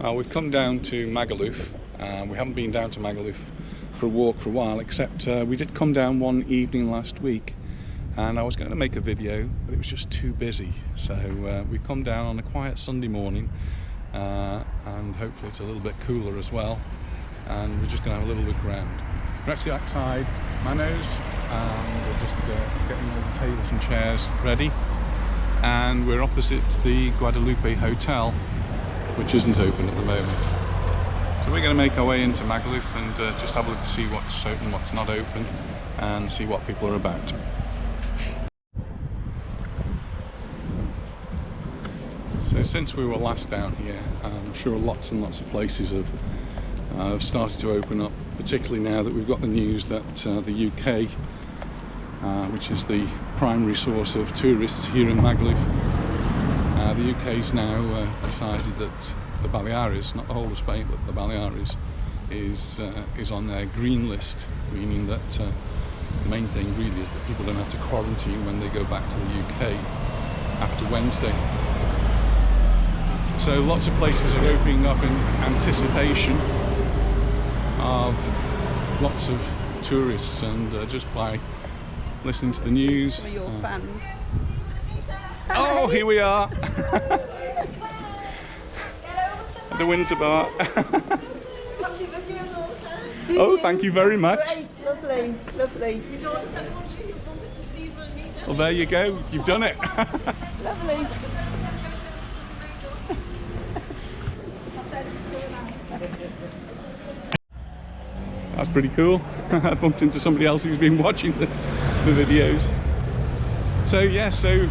We've come down to Magaluf. We haven't been down to Magaluf for a walk for a while, except we did come down one evening last week, and I was going to make a video, but it was just too busy. So we've come down on a quiet Sunday morning, and hopefully it's a little bit cooler as well, and we're just going to have a little look around. We're actually outside Manos, and we're just getting all the tables and chairs ready, and we're opposite the Guadalupe Hotel, which isn't open at the moment. So we're going to make our way into Magaluf and just have a look to see what's open, what's not open, and see what people are about. So since we were last down here, I'm sure lots and lots of places have started to open up, particularly now that we've got the news that the UK, which is the primary source of tourists here in Magaluf, the UK's now decided that the Baleares, not the whole of Spain, but the Baleares, is on their green list, meaning that the main thing really is that people don't have to quarantine when they go back to the UK after Wednesday. So lots of places are opening up in anticipation of lots of tourists, and just by listening to the news. Some of your fans. Oh, here we are. At the Windsor Bar. Watching videos all the time. Oh, thank you very much. Great, lovely, lovely. Your daughter said I want you to bump it to Stephen and he said, Well, there you go. You've done it. Lovely. That's pretty cool. I bumped into somebody else who's been watching the videos. So yeah, so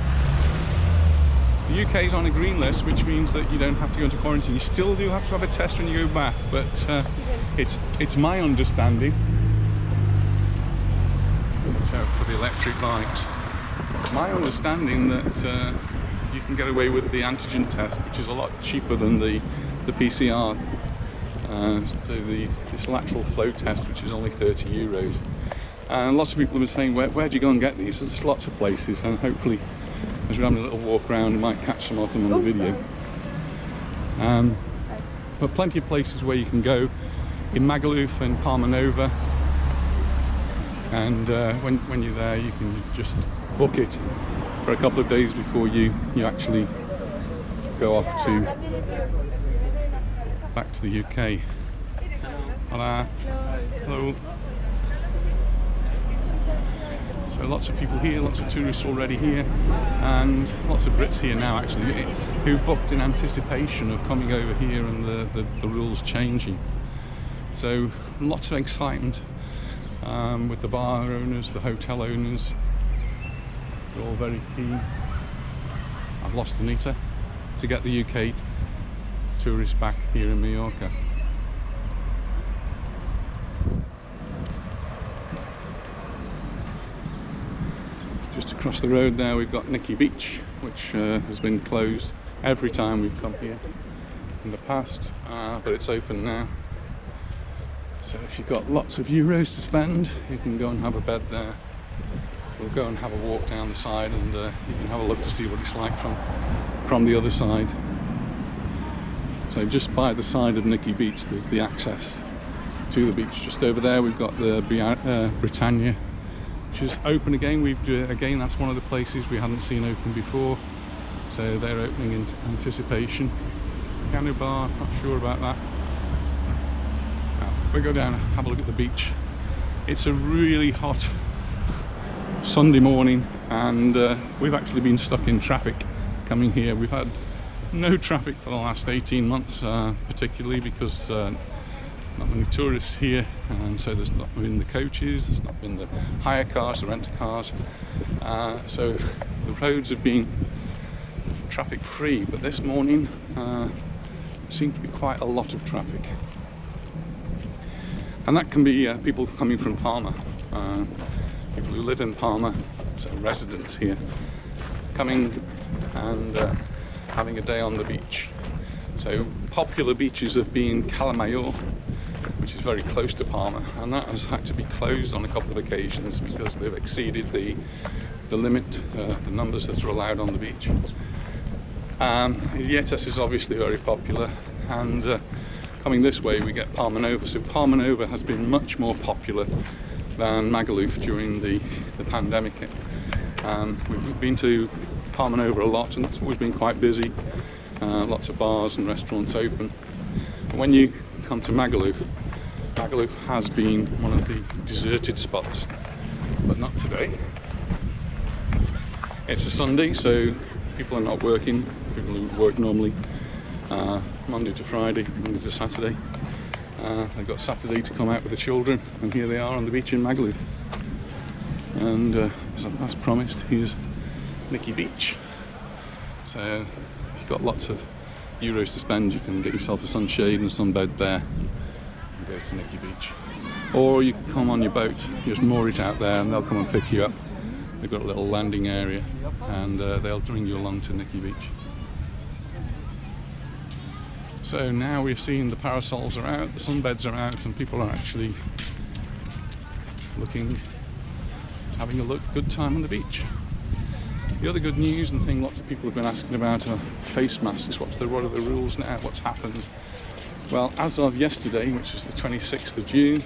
the UK is on a green list, which means that you don't have to go into quarantine. You still do have to have a test when you go back, but it's my understanding. Watch out for the electric bikes. It's my understanding that you can get away with the antigen test, which is a lot cheaper than the PCR. So this lateral flow test, which is only €30. And lots of people have been saying, where do you go and get these? There's lots of places, and hopefully as we're having a little walk around, we might catch some of them on the video. But plenty of places where you can go in Magaluf and Palma Nova, and when you're there, you can just book it for a couple of days before you actually go off back to the UK. Hola. Hello. So lots of people here, lots of tourists already here, and lots of Brits here now actually, who've booked in anticipation of coming over here and the rules changing. So lots of excitement with the bar owners, the hotel owners. They're all very keen. I've lost Anita, to get the UK tourists back here in Mallorca. Just across the road there we've got Nikki Beach, which has been closed every time we've come here in the past, but it's open now. So if you've got lots of euros to spend, you can go and have a bed there. We'll go and have a walk down the side, and you can have a look to see what it's like from the other side. So just by the side of Nikki Beach there's the access to the beach. Just over there we've got the Britannia, which is open again. Again, that's one of the places we hadn't seen open before, so they're opening in anticipation. Piano Bar, not sure about that. We'll go down and have a look at the beach. It's a really hot Sunday morning, and we've actually been stuck in traffic coming here. We've had no traffic for the last 18 months, particularly because not many tourists here, and so there's not been the coaches, there's not been the hire cars, the rental cars, so the roads have been traffic free, but this morning seemed to be quite a lot of traffic, and that can be people coming from Palma, people who live in Palma, so residents here, coming and having a day on the beach. So popular beaches have been Calamayor, which is very close to Palma, and that has had to be closed on a couple of occasions because they've exceeded the limit, the numbers that are allowed on the beach. Yetes is obviously very popular, and coming this way we get Palma Nova. So Palma Nova has been much more popular than Magaluf during the pandemic. We've been to Palma Nova a lot, and it's always been quite busy. Lots of bars and restaurants open. But when you come to Magaluf, Magaluf has been one of the deserted spots, but not today. It's a Sunday, so people are not working. People who work normally Monday to Friday, Monday to Saturday. They've got Saturday to come out with the children, and here they are on the beach in Magaluf. And as promised, here's Nikki Beach. So if you've got lots of euros to spend, you can get yourself a sunshade and a sunbed there and go to Nikki Beach. Or you can come on your boat, just moor it out there, and they'll come and pick you up. They've got a little landing area, and they'll bring you along to Nikki Beach. So now we're seeing the parasols are out, the sunbeds are out, and people are actually having a good time on the beach. The other good news and thing lots of people have been asking about are face masks. What are the rules now? What's happened? Well, as of yesterday, which is the 26th of June,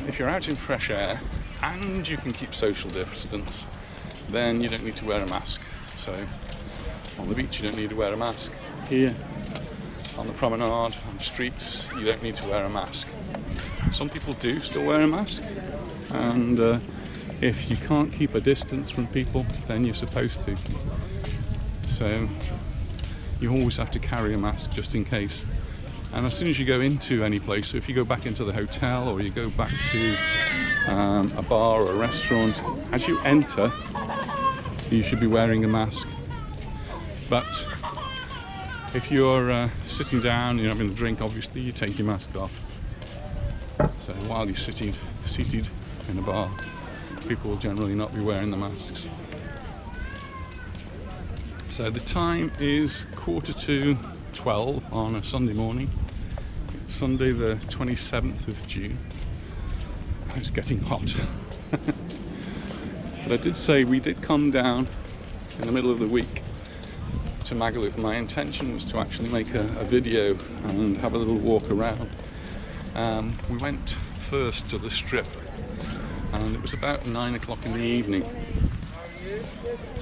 if you're out in fresh air and you can keep social distance, then you don't need to wear a mask. So on the beach you don't need to wear a mask. Here on the promenade, on the streets, you don't need to wear a mask. Some people do still wear a mask, and if you can't keep a distance from people, then you're supposed to. So you always have to carry a mask just in case. And as soon as you go into any place, so if you go back into the hotel or you go back to a bar or a restaurant, as you enter, you should be wearing a mask. But if you're sitting down, you're having a drink, obviously you take your mask off. So while you're seated in a bar, people will generally not be wearing the masks. So the time is 11:45 on a Sunday morning, Sunday the 27th of June. It's getting hot. But I did say we did come down in the middle of the week to Magaluf. My intention was to actually make a video and have a little walk around. We went first to the strip, and it was about 9 o'clock in the evening,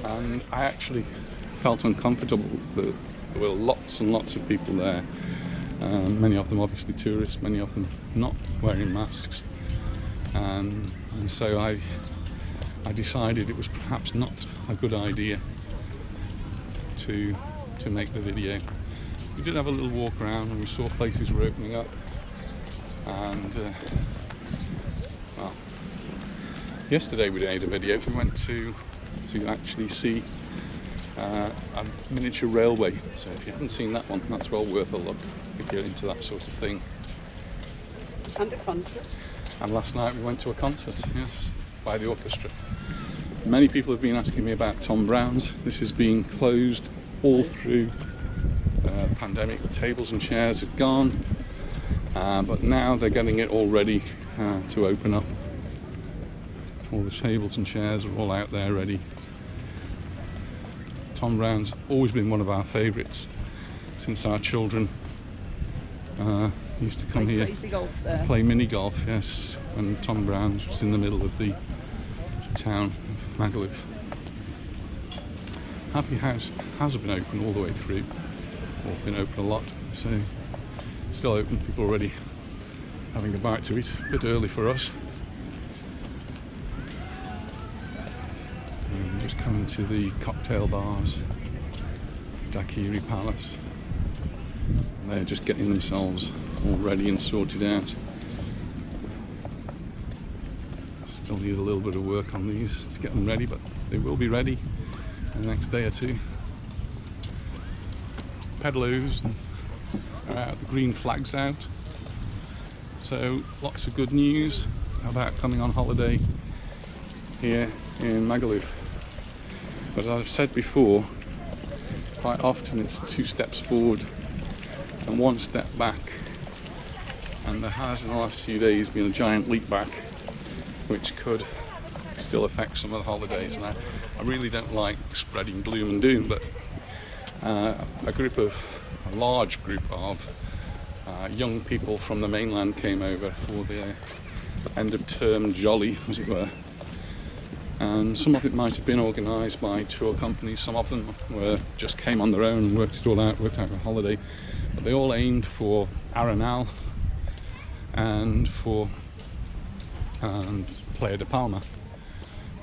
and I actually felt uncomfortable. There were lots and lots of people there, many of them obviously tourists, many of them not wearing masks, and so I decided it was perhaps not a good idea to make the video. We did have a little walk around and we saw places were opening up, and well, yesterday we made a video. We went to actually see a miniature railway, so if you haven't seen that one, that's well worth a look if you're into that sort of thing. And a concert. And last night we went to a concert, yes, by the orchestra. Many people have been asking me about Tom Brown's. This has been closed all through the pandemic. The tables and chairs had gone, but now they're getting it all ready to open up. All the tables and chairs are all out there ready. Tom Brown's always been one of our favourites since our children used to come here, play mini golf, yes, when Tom Brown's was in the middle of the town of Magaluf. Happy House has been open all the way through, or been open a lot, so still open. People already having a bite to eat, a bit early for us. And just coming to the cocktail bars, Daiquiri Palace. And they're just getting themselves all ready and sorted out. Still need a little bit of work on these to get them ready, but they will be ready in the next day or two. Pedaloos are out, the green flag's out. So lots of good news about coming on holiday here in Magaluf. But as I've said before, quite often it's 2 steps forward and 1 step back. And there has in the last few days been a giant leap back, which could still affect some of the holidays. And I really don't like spreading gloom and doom, but a large group of young people from the mainland came over for their end of term jolly, as it were. And some of it might have been organised by tour companies, some of them just came on their own and worked it all out, worked out a holiday. But they all aimed for Arenal and for Playa de Palma.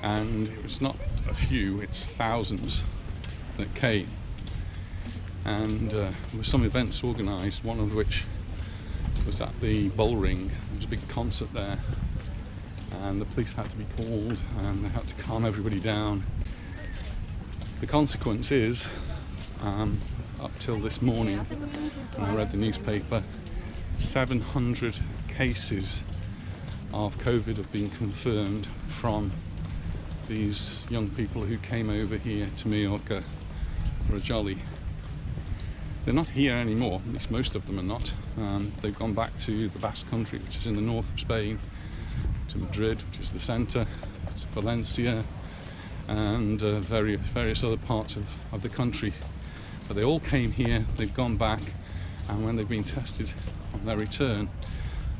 And it was not a few, it's thousands that came. And there were some events organised, one of which was at the Bullring. There was a big concert there, and the police had to be called and they had to calm everybody down. The consequence is, up till this morning, when I read the newspaper, 700 cases of COVID have been confirmed from these young people who came over here to Mallorca for a jolly. They're not here anymore, at least most of them are not. They've gone back to the Basque Country, which is in the north of Spain, to Madrid, which is the centre, to Valencia, and various other parts of the country. But they all came here, they've gone back, and when they've been tested on their return,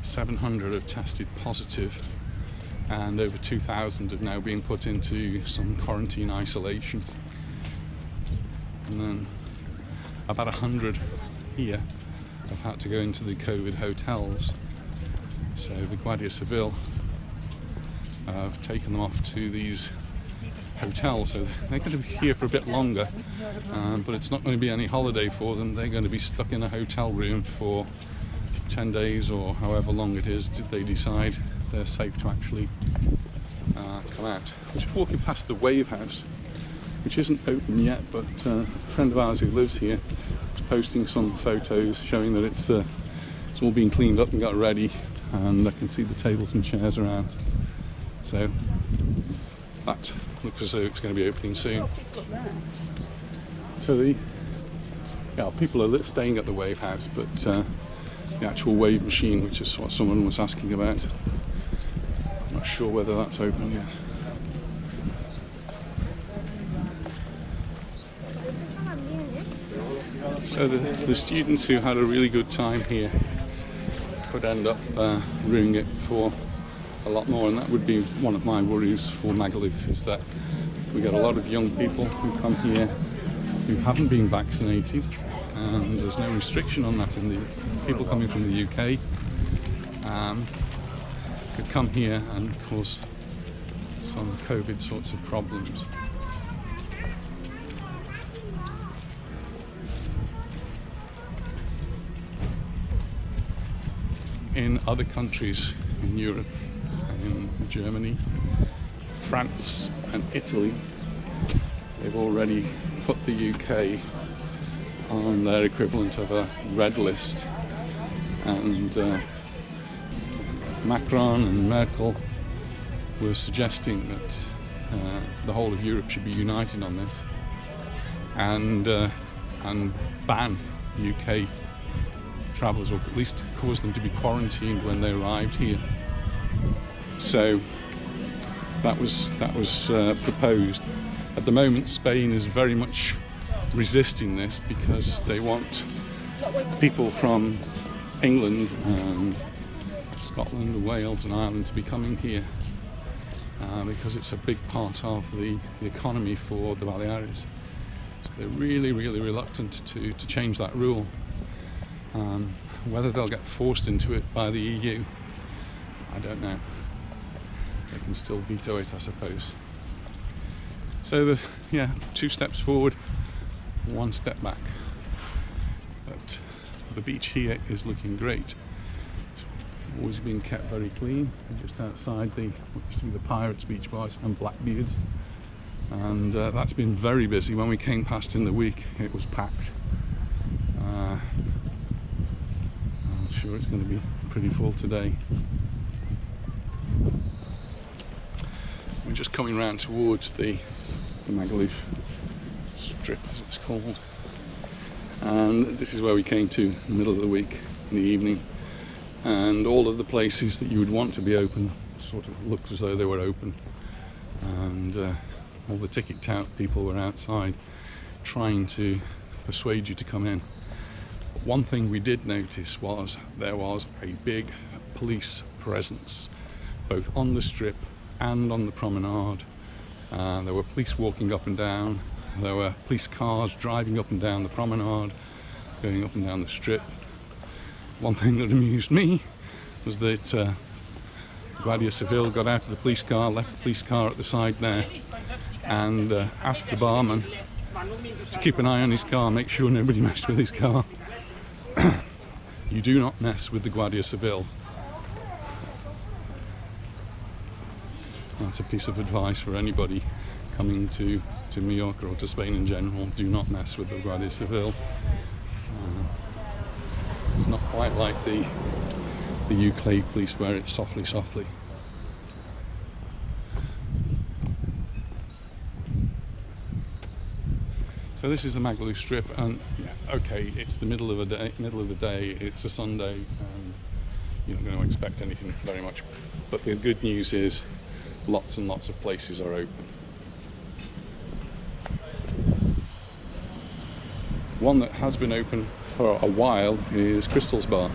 700 have tested positive, and over 2,000 have now been put into some quarantine isolation. And then about 100 here have had to go into the COVID hotels. So the Guardia Civil have taken them off to these hotels, so they're going to be here for a bit longer, but it's not going to be any holiday for them. They're going to be stuck in a hotel room for 10 days or however long it is they decide they're safe to actually come out. I'm just walking past the Wave House, which isn't open yet, but a friend of ours who lives here was posting some photos showing that it's all been cleaned up and got ready, and I can see the tables and chairs around. So that looks as though it's going to be opening soon. So people are staying at the Wave House, but the actual wave machine, which is what someone was asking about, I'm not sure whether that's open yet. So the students who had a really good time here could end up ruining it for a lot more, and that would be one of my worries for Magaluf, is that we get a lot of young people who come here who haven't been vaccinated, and there's no restriction on that in the people coming from the UK could come here and cause some COVID sorts of problems. In other countries in Europe, in Germany, France and Italy, they've already put the UK on their equivalent of a red list, and Macron and Merkel were suggesting that the whole of Europe should be united on this and ban UK travellers, or at least cause them to be quarantined when they arrived here. So that was proposed. At the moment, Spain is very much resisting this because they want people from England and Scotland, Wales and Ireland to be coming here because it's a big part of the economy for the Balearics. So they're really reluctant to change that rule. Whether they'll get forced into it by the EU, I don't know. They can still veto it, I suppose. So two steps forward, one step back. But the beach here is looking great. It's always been kept very clean. Just outside what used to be the Pirates Beach Boys and Blackbeards, and that's been very busy. When we came past in the week, it was packed. I'm sure it's going to be pretty full today. We're just coming round towards the Magaluf strip, as it's called, and this is where we came to in the middle of the week in the evening, and all of the places that you would want to be open sort of looked as though they were open, and all the ticket tout people were outside trying to persuade you to come in. One thing we did notice was there was a big police presence both on the strip and on the promenade. There were police walking up and down, there were police cars driving up and down the promenade, going up and down the strip. One thing that amused me was that Guardia Civil got out of the police car, left the police car at the side there, and asked the barman to keep an eye on his car, make sure nobody messed with his car. You do not mess with the Guardia Civil. That's a piece of advice for anybody coming to Mallorca or to Spain in general. Do not mess with the Guardia Civil. It's not quite like the UK police where it's softly. So this is the Magaluf strip, and yeah, okay, it's the middle of the day, it's a Sunday, and you're not going to expect anything very much. But the good news is lots and lots of places are open. One that has been open for a while is Crystal's Bar.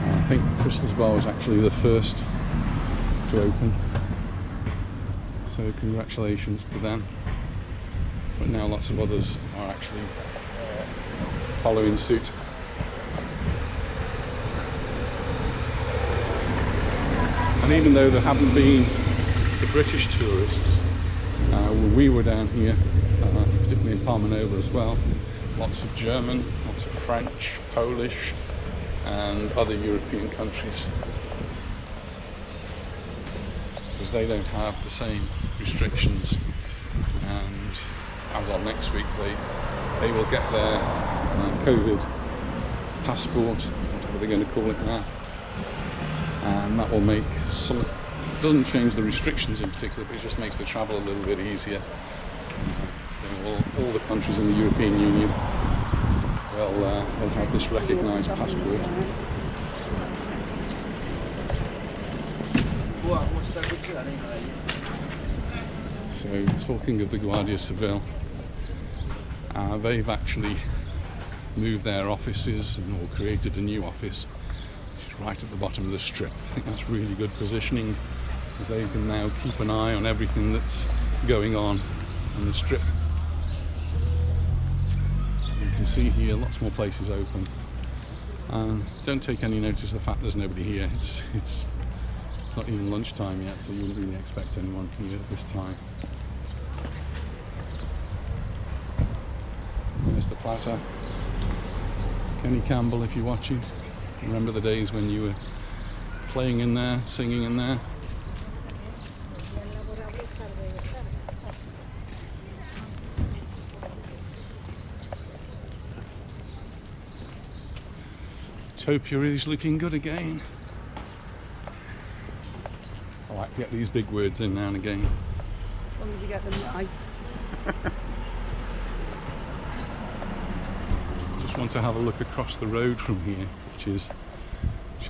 I think Crystal's Bar was actually the first to open, so congratulations to them. But now lots of others are actually following suit. And even though there haven't been the British tourists, when we were down here, particularly in Palma Nova as well, lots of German, lots of French, Polish and other European countries, because they don't have the same restrictions, and as of next week they will get their COVID passport, whatever they're going to call it now, and that will make some, it doesn't change the restrictions in particular, but it just makes the travel a little bit easier. All the countries in the European Union they'll have this recognised passport. So talking of the Guardia Civil, they've actually moved their offices or created a new office, which is right at the bottom of the strip. I think that's really good positioning, because they can now keep an eye on everything that's going on the strip. You can see here lots more places open. Don't take any notice of the fact there's nobody here. It's not even lunchtime yet, so you wouldn't really expect anyone here at this time. There's the plaza. Kenny Campbell, if you're watching, remember the days when you were playing in there, singing in there? Utopia is looking good again. I like to get these big words in now and again. As long as you get them right. Just want to have a look across the road from here, which is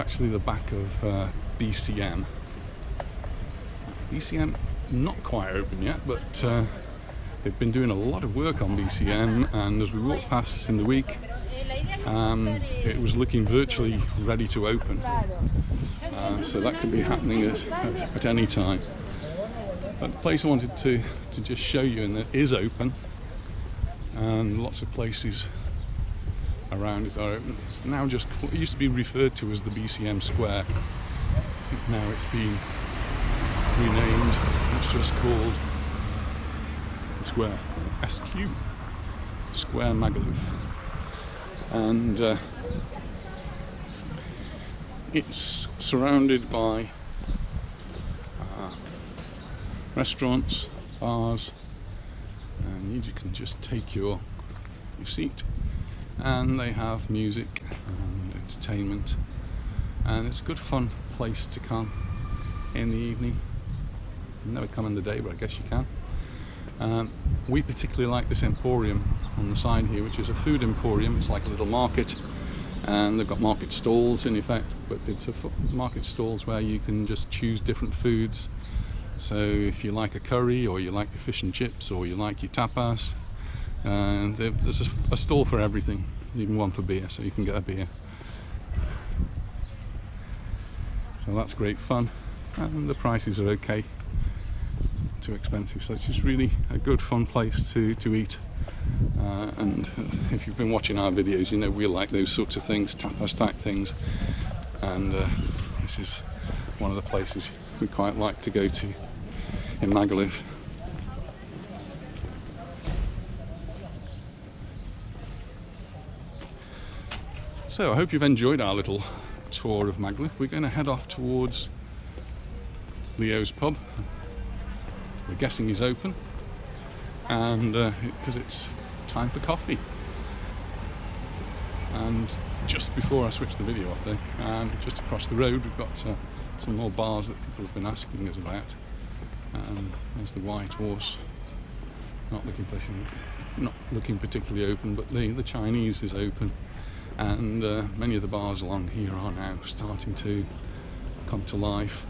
actually the back of BCM. BCM not quite open yet, but they've been doing a lot of work on BCM, and as we walked past in the week, it was looking virtually ready to open, so that could be happening at any time. But the place I wanted to just show you, and it is open, and lots of places around it are open. It's now just what used to be referred to as the BCM Square. I think now it's been renamed. It's just called the Square, SQ, Square Magaluf. And it's surrounded by restaurants, bars, and you can just take your seat, and they have music and entertainment, and it's a good fun place to come in the evening. You never come in the day, but I guess you can. We particularly like this emporium on the side here, which is a food emporium. It's like a little market, and they've got market stalls in effect, but it's a market stalls where you can just choose different foods. So if you like a curry, or you like your fish and chips, or you like your tapas, and there's a stall for everything, even one for beer, so you can get a beer. So that's great fun, and the prices are okay, not too expensive, so it's just really a good fun place to eat. And if you've been watching our videos, you know we like those sorts of things, tapas type things, and this is one of the places we quite like to go to in Magaluf. So I hope you've enjoyed our little tour of Magaluf. We're going to head off towards Leo's pub. We're guessing he's open, and because it's time for coffee. And just before I switch the video off there, just across the road we've got some more bars that people have been asking us about. There's the White Horse, not looking particularly open, but the Chinese is open, and many of the bars along here are now starting to come to life.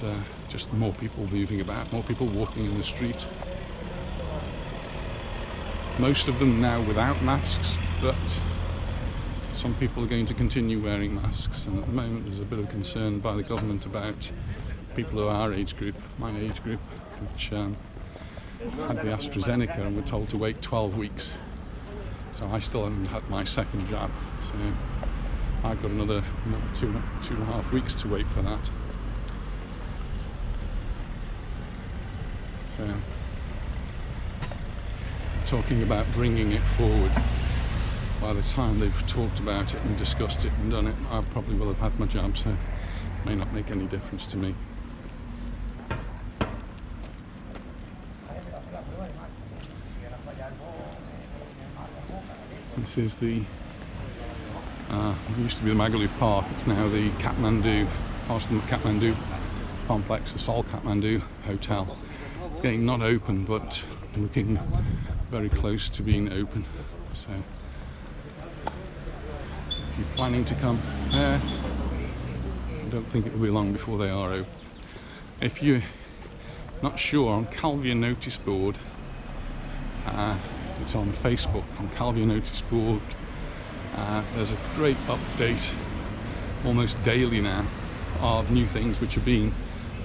And just more people moving about, more people walking in the street. Most of them now without masks, but some people are going to continue wearing masks, and at the moment there's a bit of concern by the government about people of our age group, my age group, which had the AstraZeneca and were told to wait 12 weeks. So I still haven't had my second jab, so I've got another 2.5 weeks to wait for that. So, talking about bringing it forward. By the time they've talked about it and discussed it and done it, I probably will have had my jab, so it may not make any difference to me. This is the it used to be the Magaluf Park, it's now the Kathmandu, part of the Kathmandu complex, the Sol Kathmandu Hotel. Again, not open, but looking very close to being open. So if you're planning to come there, I don't think it will be long before they are open. If you're not sure, on Calvia notice board, it's on Facebook, on Calvia notice board, there's a great update almost daily now of new things which are being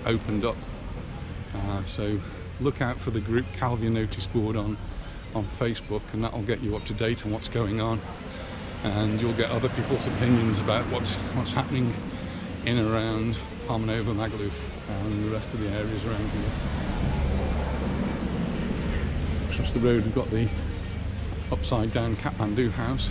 opened up. So look out for the group Calvia notice board on Facebook, and that'll get you up to date on what's going on, and you'll get other people's opinions about what's happening in and around Palmanova, Magaluf, and the rest of the areas around here. Across the road we've got the upside down Kathmandu house,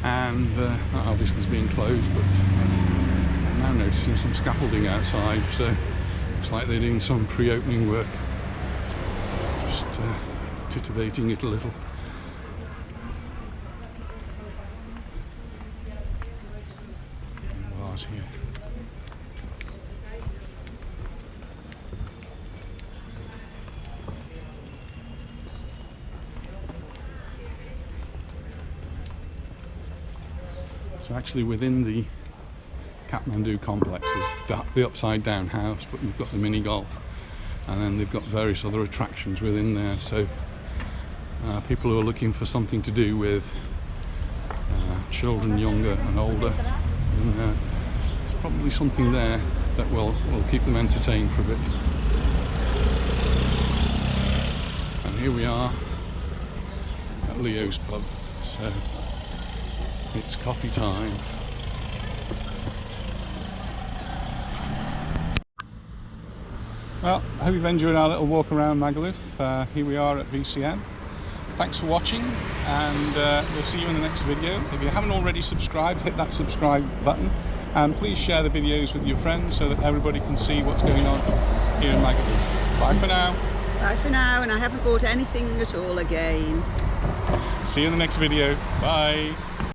and that obviously is being closed, but I'm now noticing some scaffolding outside, so looks like they're doing some pre-opening work, just titivating it a little. And bars here. So actually within the Kathmandu complex is the upside down house, but you've got the mini golf, and then they've got various other attractions within there. So people who are looking for something to do with children younger and older, and there's probably something there that will keep them entertained for a bit. And here we are at Leo's pub, so it's coffee time. Well, I hope you've enjoyed our little walk around Magaluf. Here we are at VCM. Thanks for watching, and we'll see you in the next video. If you haven't already subscribed, hit that subscribe button, and please share the videos with your friends so that everybody can see what's going on here in Magaluf. Bye for now. Bye for now, and I haven't bought anything at all again. See you in the next video. Bye.